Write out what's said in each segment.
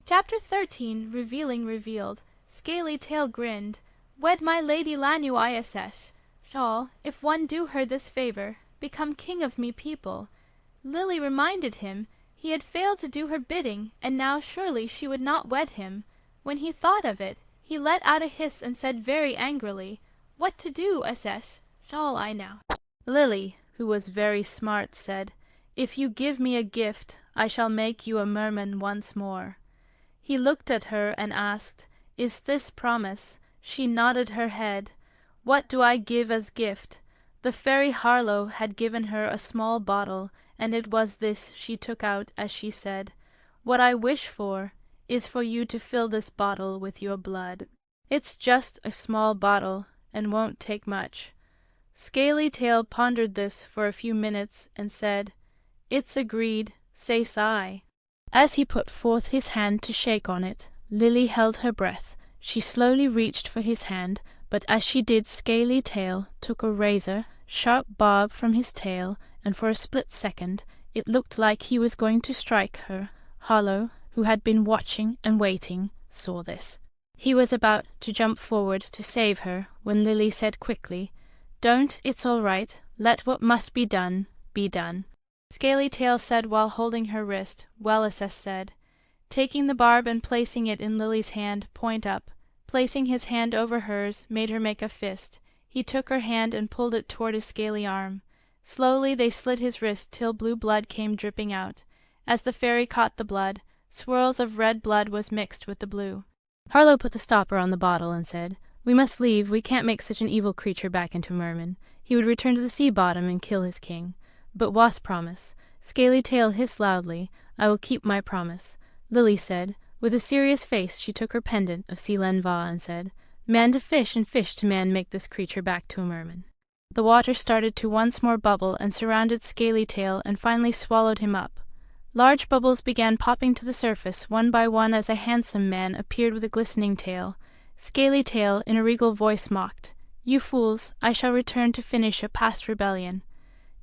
Chapter 13. Revealing Revealed. Scaly Tail grinned. Wed my lady Lanu Iasesh. Shall, if one do her this favor, become king of me people. Lily reminded him he had failed to do her bidding, and now surely she would not wed him. When he thought of it, he let out a hiss and said very angrily, "What to do, Asesh? Shall I now?" Lily, who was very smart, said, "If you give me a gift, I shall make you a merman once more." He looked at her and asked, "Is this promise?" She nodded her head. "What do I give as gift?" The fairy Harlow had given her a small bottle, and it was this she took out as she said, "What I wish for is for you to fill this bottle with your blood. It's just a small bottle, and won't take much." Scaly Tail pondered this for a few minutes and said, "It's agreed, says I." As he put forth his hand to shake on it, Lily held her breath. She slowly reached for his hand, but as she did Scaly Tail took a razor, sharp barb from his tail, and for a split second it looked like he was going to strike her. Harlow, who had been watching and waiting, saw this. He was about to jump forward to save her when Lily said quickly, "Don't, it's all right. Let what must be done, be done." Scaly Tail said while holding her wrist, "Well," Asesh said, taking the barb and placing it in Lily's hand, point up. Placing his hand over hers made her make a fist. He took her hand and pulled it toward his scaly arm. Slowly they slit his wrist till blue blood came dripping out. As the fairy caught the blood, swirls of red blood was mixed with the blue. Harlow put the stopper on the bottle and said, "We must leave. We can't make such an evil creature back into a merman. He would return to the sea bottom and kill his king. But Wasp promise." Scaly Tail hissed loudly, "I will keep my promise." Lily said, with a serious face she took her pendant of Seelen Va and said, "Man to fish and fish to man make this creature back to a merman." The water started to once more bubble and surrounded Scaly Tail and finally swallowed him up. Large bubbles began popping to the surface one by one as a handsome man appeared with a glistening tail. Scaly Tail in a regal voice mocked, "You fools, I shall return to finish a past rebellion."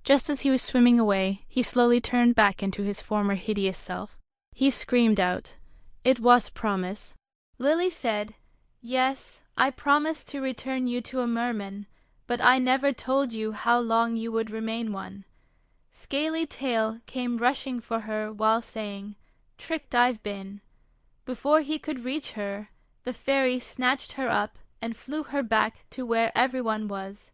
Just as he was swimming away, he slowly turned back into his former hideous self. He screamed out, "It was promise." Lily said, "Yes, I promised to return you to a merman, but I never told you how long you would remain one." Scaly Tail came rushing for her while saying, "Tricked I've been." Before he could reach her, the fairy snatched her up and flew her back to where everyone was.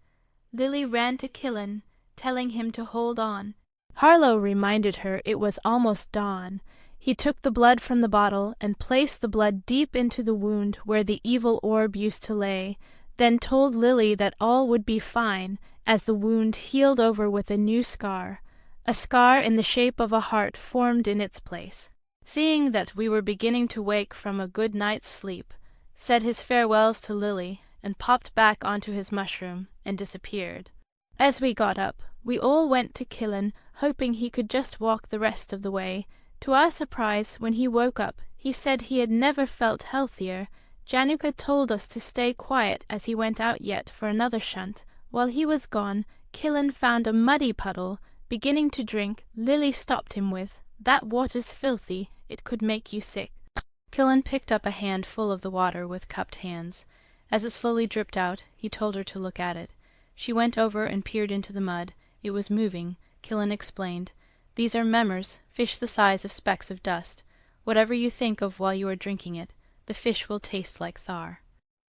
Lily ran to Killen, telling him to hold on. Harlow reminded her it was almost dawn. He took the blood from the bottle and placed the blood deep into the wound where the evil orb used to lay, then told Lily that all would be fine as the wound healed over with a new scar. A scar in the shape of a heart formed in its place. Seeing that we were beginning to wake from a good night's sleep, said his farewells to Lily and popped back onto his mushroom and disappeared. As we got up, we all went to Killen, hoping he could just walk the rest of the way. To our surprise, when he woke up, he said he had never felt healthier. Januka told us to stay quiet as he went out yet for another shunt. While he was gone, Killen found a muddy puddle. Beginning to drink, Lily stopped him with, "That water's filthy. It could make you sick." Killen picked up a hand full of the water with cupped hands. As it slowly dripped out, he told her to look at it. She went over and peered into the mud. It was moving. Killen explained, "These are members, fish the size of specks of dust. Whatever you think of while you are drinking it, the fish will taste like Thar."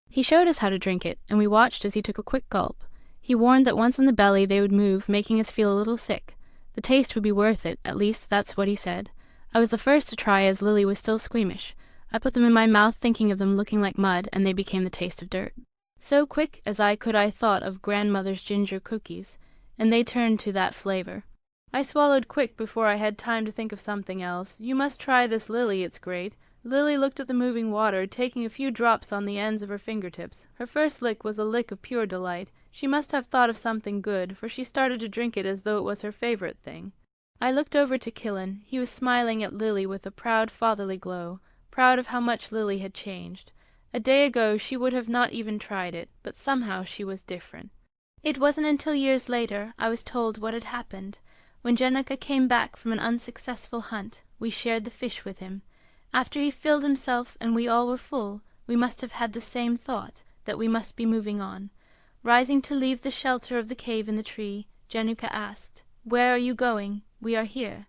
He showed us how to drink it, and we watched as he took a quick gulp. He warned that once in the belly they would move, making us feel a little sick. The taste would be worth it, at least that's what he said. I was the first to try as Lily was still squeamish. I put them in my mouth thinking of them looking like mud, and they became the taste of dirt. So quick as I could I thought of grandmother's ginger cookies, and they turned to that flavor. I swallowed quick before I had time to think of something else. "You must try this, Lily, it's great." Lily looked at the moving water, taking a few drops on the ends of her fingertips. Her first lick was a lick of pure delight. She must have thought of something good, for she started to drink it as though it was her favorite thing. I looked over to Killen. He was smiling at Lily with a proud fatherly glow, proud of how much Lily had changed. A day ago she would have not even tried it, but somehow she was different. It wasn't until years later I was told what had happened. When Januka came back from an unsuccessful hunt, we shared the fish with him. After he filled himself and we all were full, we must have had the same thought, that we must be moving on. Rising to leave the shelter of the cave in the tree, Januka asked, "Where are you going? We are here."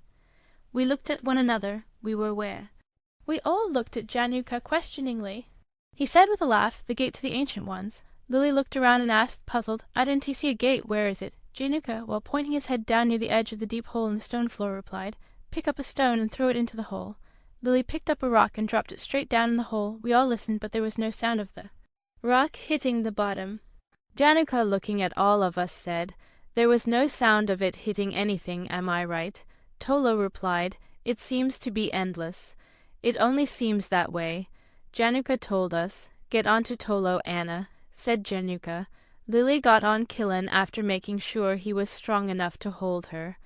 We looked at one another. We were where? We all looked at Januka questioningly. He said with a laugh, "The gate to the Ancient Ones." Lily looked around and asked, puzzled, "I didn't see a gate. Where is it?" Januka, while pointing his head down near the edge of the deep hole in the stone floor, replied, "Pick up a stone and throw it into the hole." Lily picked up a rock and dropped it straight down in the hole. We all listened, but there was no sound of the rock hitting the bottom. Januka, looking at all of us, said, "There was no sound of it hitting anything, am I right?" Tolo replied, "It seems to be endless. It only seems that way." Januka told us, "Get on to Tolo, Anna," said Januka. Lily got on Killen after making sure he was strong enough to hold her.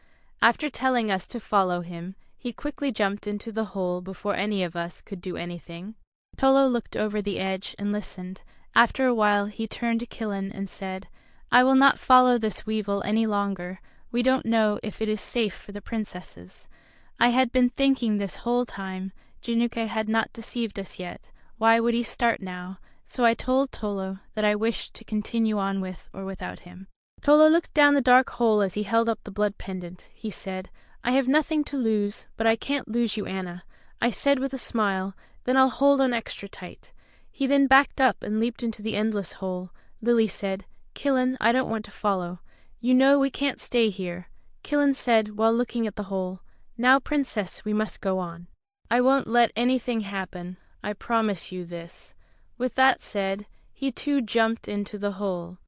After telling us to follow him, he quickly jumped into the hole before any of us could do anything. Tolo looked over the edge and listened. After a while he turned to Killen and said, "I will not follow this weevil any longer. We don't know if it is safe for the princesses." I had been thinking this whole time, Januka had not deceived us yet. Why would he start now? So I told Tolo that I wished to continue on with or without him. Tolo looked down the dark hole as he held up the blood pendant. He said, "I have nothing to lose, but I can't lose you, Anna." I said with a smile, "Then I'll hold on extra tight." He then backed up and leaped into the endless hole. Lily said, "Killen, I don't want to follow. You know we can't stay here." Killen said, while looking at the hole, "Now, Princess, we must go on. I won't let anything happen. I promise you this." With that said, he too jumped into the hole.